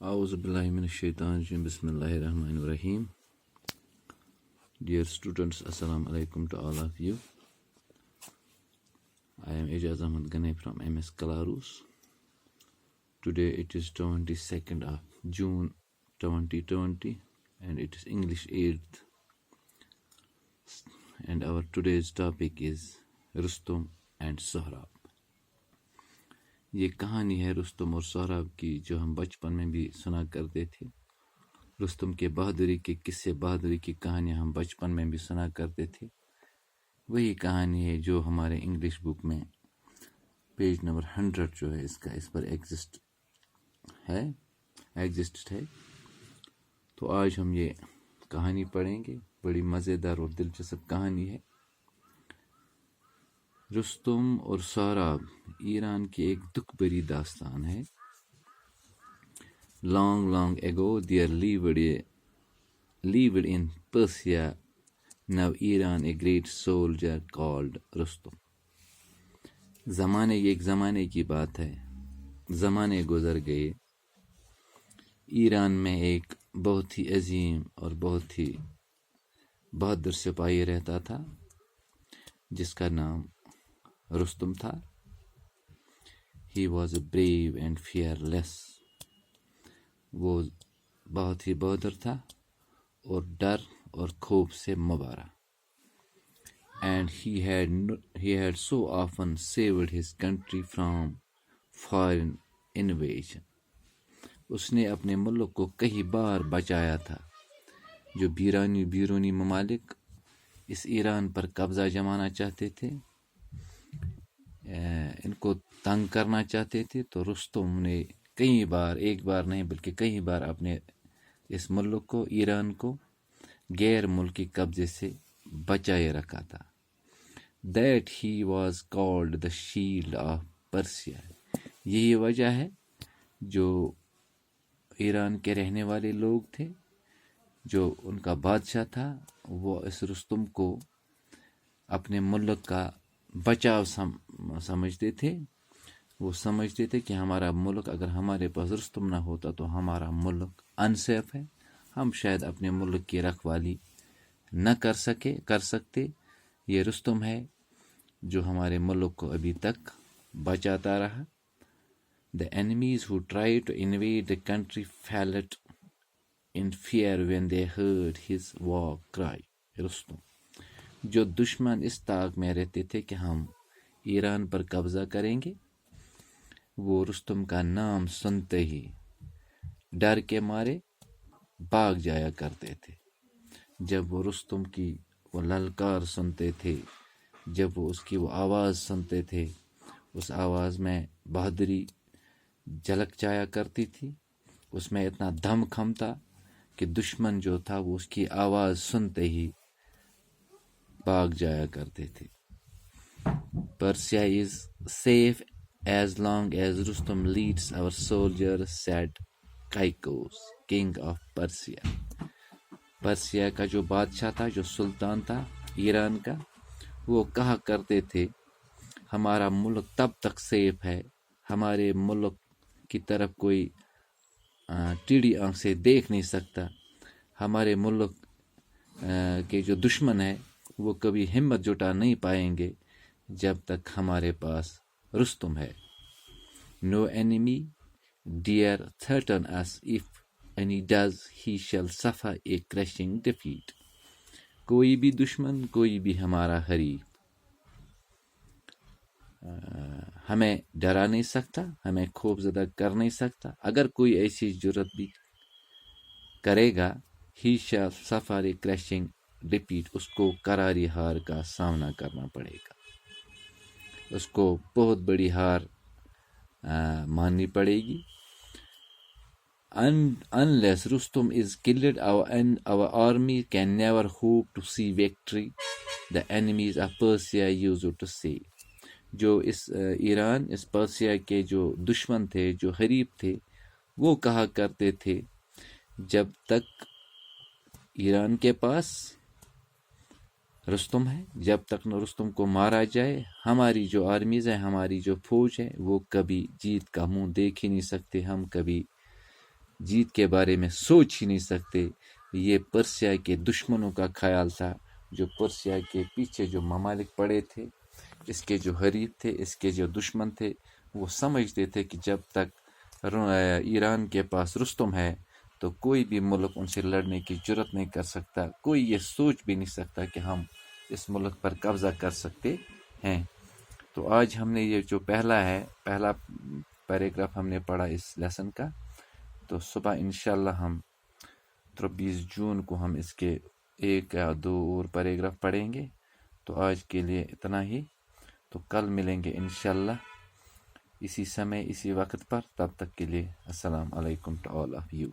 A'udhu billahi minash shaitanir rajim. Bismillahir Rahmanir Rahim. Dear students, Assalamu alaikum to all of you. I am Ijaz Ahmad Ganay from MS Kalarus. Today it is 22nd of June 2020 and it is English 8th. And our today's topic is Rustum and Sohrab. یہ کہانی ہے رستم اور سہراب کی جو ہم بچپن میں بھی سنا کرتے تھے. رستم کے بہادری کے قصے، بہادری کی کہانیاں ہم بچپن میں بھی سنا کرتے تھے. وہی کہانی ہے جو ہمارے انگلش بک میں پیج نمبر 100 جو ہے اس پر ایگزسٹ ہے. تو آج ہم یہ کہانی پڑھیں گے. بڑی مزیدار اور دلچسپ کہانی ہے. رستم اور سہراب ایران کی ایک دکھ بری داستان ہے. Long ago there lived in Persia, now Iran, a great soldier called Rustum. ایک زمانے کی بات ہے. زمانے گزر گئے. ایران میں ایک بہت ہی عظیم اور بہت ہی بہادر سپاہی رہتا تھا جس کا نام رستم تھا. He was brave and fearless. وہ بہت ہی بہادر تھا اور ڈر اور خوف سے مبارہ. And he had so often saved his country from foreign invasion. اس نے اپنے ملک کو کئی بار بچایا تھا جو بیرونی ممالک اس ایران پر قبضہ جمانا چاہتے تھے، ان کو تنگ کرنا چاہتے تھے. تو رستم نے کئی بار، ایک بار نہیں بلکہ کئی بار اپنے اس ملک کو، ایران کو غیر ملکی قبضے سے بچائے رکھا تھا. That he was called the shield of Persia. یہی وجہ ہے جو ایران کے رہنے والے لوگ تھے، جو ان کا بادشاہ تھا، وہ اس رستم کو اپنے ملک کا بچاؤ سمجھتے تھے. وہ سمجھتے تھے کہ ہمارا ملک، اگر ہمارے پاس رستم نہ ہوتا تو ہمارا ملک انسیف ہے، ہم شاید اپنے ملک کی رکھوالی نہ کر سکتے. یہ رستم ہے جو ہمارے ملک کو ابھی تک بچاتا رہا. The enemies who tried to invade the country fled in fear when they heard his war cry. Rustam. جو دشمن اس طاق میں رہتے تھے کہ ہم ایران پر قبضہ کریں گے، وہ رستم کا نام سنتے ہی ڈر کے مارے بھاگ جایا کرتے تھے. جب وہ رستم کی وہ للکار سنتے تھے، جب وہ اس کی وہ آواز سنتے تھے، اس آواز میں بہادری جھلک جایا کرتی تھی. اس میں اتنا دم خم تھا کہ دشمن جو تھا وہ اس کی آواز سنتے ہی بھاگ جایا کرتے تھے. Persia is safe as long as Rustum leads our soldiers, said Caicus, king of Persia. Persia کا جو بادشاہ تھا، جو سلطان تھا ایران کا، وہ کہا کرتے تھے ہمارا ملک تب تک سیف ہے، ہمارے ملک کی طرف کوئی ٹیڑھی آنکھ سے دیکھ نہیں سکتا، ہمارے ملک کے جو دشمن ہیں وہ کبھی ہمت جٹا نہیں پائیں گے جب تک ہمارے پاس رستم ہے. No enemy dare threaten us. If any does, he shall suffer a crushing defeat. کوئی بھی دشمن، کوئی بھی ہمارا حریف ہمیں ڈرا نہیں سکتا، ہمیں خوف زدہ کر نہیں سکتا. اگر کوئی ایسی جرت بھی کرے گا، he shall suffer a crushing defeat. اس کو کراری ہار کا سامنا کرنا پڑے گا، اس کو بہت بڑی ہار ماننی پڑے گی. Unless Rustum is killed, our army can never hope to see victory, the enemies of Persia used to say. جو اس ایران، اس پرسیا کے جو دشمن تھے، جو حریف تھے، وہ کہا کرتے تھے جب تک ایران کے پاس رستم ہے، جب تک نہ رستم کو مارا جائے، ہماری جو آرمیز ہیں، ہماری جو فوج ہے، وہ کبھی جیت کا منہ دیکھ ہی نہیں سکتے، ہم کبھی جیت کے بارے میں سوچ ہی نہیں سکتے۔ یہ پرسیا کے دشمنوں کا خیال تھا، جو پرسیا کے پیچھے جو ممالک پڑے تھے، اس کے جو حریف تھے، اس کے جو دشمن تھے، وہ سمجھتے تھے کہ جب تک ایران کے پاس رستم ہے تو کوئی بھی ملک ان سے لڑنے کی جرت نہیں کر سکتا، کوئی یہ سوچ بھی نہیں سکتا کہ ہم اس ملک پر قبضہ کر سکتے ہیں۔ تو آج ہم نے یہ جو پہلا پیراگراف ہم نے پڑھا اس لیسن کا، تو صبح انشاءاللہ ہم 23 جون کو ہم اس کے 1 یا 2 اور پیراگراف پڑھیں گے۔ تو آج کے لیے اتنا ہی، تو کل ملیں گے انشاءاللہ اسی سمے اسی وقت پر، تب تک کے لیے السلام علیکم ٹو آل آف یو۔